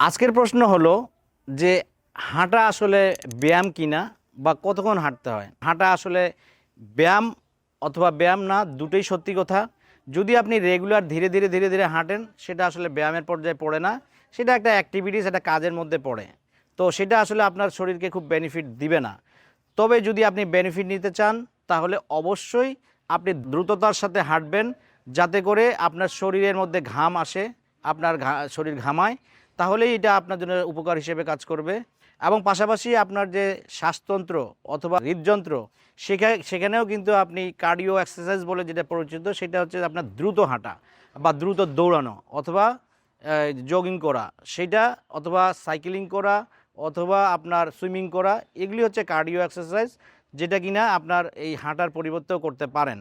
আজকের প্রশ্ন হলো যে হাঁটা আসলে ব্যায়াম কিনা বা কতক্ষণ হাঁটতে হয়। হাঁটা আসলে ব্যায়াম অথবা ব্যায়াম না, দুটোই সত্যি কথা। যদি আপনি রেগুলার ধীরে ধীরে ধীরে ধীরে হাঁটেন, সেটা আসলে ব্যায়ামের পর্যায়ে পড়ে না, সেটা একটা অ্যাক্টিভিটিস, একটা কাজের মধ্যে পড়ে। তো সেটা আসলে আপনার শরীরকে খুব বেনিফিট দিবে না। তবে যদি আপনি বেনিফিট নিতে চান, তাহলে অবশ্যই আপনি দ্রুততার সাথে হাঁটবেন, যাতে করে আপনার শরীরের মধ্যে ঘাম আসে, আপনার শরীর ঘামায়, তাহলেই এটা আপনার জন্য উপকার হিসেবে কাজ করবে। এবং পাশাপাশি আপনার যে শ্বাসতন্ত্র অথবা হৃদযন্ত্র, সেখানেও কিন্তু আপনি কার্ডিও এক্সারসাইজ বলে যেটা পরিচিত, সেটা হচ্ছে আপনার দ্রুত হাঁটা বা দ্রুত দৌড়ানো অথবা জগিং করা, সেটা অথবা সাইকেলিং করা অথবা আপনার সুইমিং করা, এগুলি হচ্ছে কার্ডিও এক্সারসাইজ, যেটা কিনা আপনার এই হাঁটার পরিবর্তেও করতে পারেন।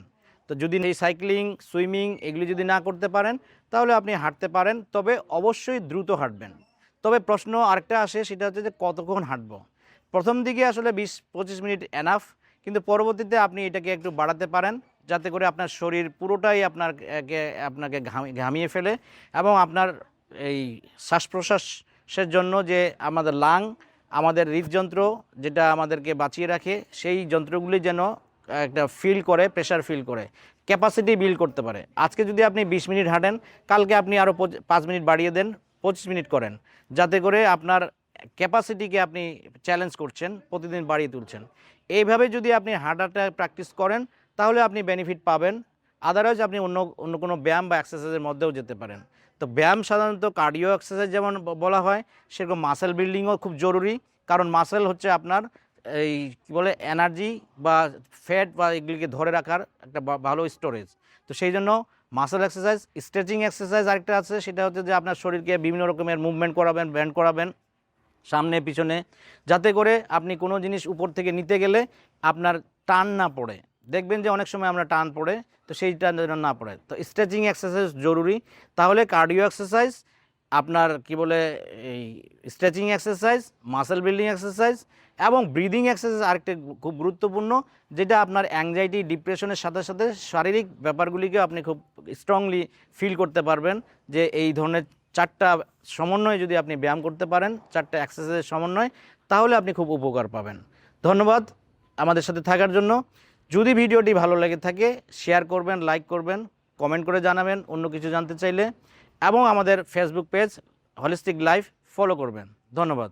তো যদি এই সাইক্লিং সুইমিং এগুলি যদি না করতে পারেন, তাহলে আপনি হাঁটতে পারেন, তবে অবশ্যই দ্রুত হাঁটবেন। তবে প্রশ্ন আরেকটা আসে, সেটা হচ্ছে যে কতক্ষণ হাঁটবো। প্রথম দিকে আসলে 20-25 মিনিট এনাফ, কিন্তু পরবর্তীতে আপনি এটাকে একটু বাড়াতে পারেন, যাতে করে আপনার শরীর পুরোটাই আপনাকে ঘামিয়ে ফেলে এবং আপনার এই শ্বাস প্রশ্বাসের জন্য যে আমাদের আমাদের হৃদযন্ত্র যেটা আমাদেরকে বাঁচিয়ে রাখে, সেই যন্ত্রগুলি যেন একটা ফিল করে, প্রেশার ফিল করে, ক্যাপাসিটি বিল্ড করতে পারে। আজকে যদি আপনি 20 মিনিট হাঁটেন, কালকে আপনি আরও 5 মিনিট বাড়িয়ে দেন, 25 মিনিট করেন, যাতে করে আপনার ক্যাপাসিটিকে আপনি চ্যালেঞ্জ করছেন, প্রতিদিন বাড়িয়ে তুলছেন। এইভাবে যদি আপনি হাঁটাটা প্র্যাকটিস করেন, তাহলে আপনি বেনিফিট পাবেন। আদারওয়াইজ আপনি অন্য অন্য কোনো ব্যায়াম বা এক্সারসাইজের মধ্যেও যেতে পারেন। তো ব্যায়াম সাধারণত কার্ডিও এক্সারসাইজ যেমন বলা হয়, সেরকম মাসেল বিল্ডিংও খুব জরুরি। কারণ মাসেল হচ্ছে আপনার এই কী বলে এনার্জি বা ফ্যাট বা এগুলিকে ধরে রাখার একটা ভালো স্টোরেজ। তো সেই জন্য মাসেল এক্সারসাইজ, স্ট্রেচিং এক্সারসাইজ আরেকটা আছে, সেটা হচ্ছে যে আপনার শরীরকে বিভিন্ন রকমের মুভমেন্ট করাবেন, ব্যান্ড করাবেন সামনে পিছনে, যাতে করে আপনি কোনো জিনিস উপর থেকে নিতে গেলে আপনার টান না পড়ে। দেখবেন যে অনেক সময় আমরা টান পড়ে, তো সেই টান যেন না পড়ে। তো স্ট্রেচিং এক্সারসাইজ জরুরি। তাহলে কার্ডিও এক্সারসাইজ, আপনার কি বলে এই stretching exercise, muscle building exercise এবং ব্রিদিং এক্সারসাইজ আরেকটা খুব গুরুত্বপূর্ণ, যেটা আপনার অ্যাংজাইটি ডিপ্রেশনের সাথে সাথে শারীরিক ব্যাপারগুলিকে আপনি খুব স্ট্রংলি ফিল করতে পারবেন। যে এই ধরনের 4টা সমন্বয়ে যদি আপনি ব্যায়াম করতে পারেন, 4টা এক্সারসাইজের সমন্বয়, তাহলে আপনি খুব উপকার পাবেন। ধন্যবাদ আমাদের সাথে থাকার জন্য। যদি ভিডিওটি ভালো লেগে থাকে, শেয়ার করবেন, লাইক করবেন, কমেন্ট করে জানাবেন অন্য কিছু জানতে চাইলে, এবং আমাদের Facebook page holistic life follow করবেন। ধন্যবাদ।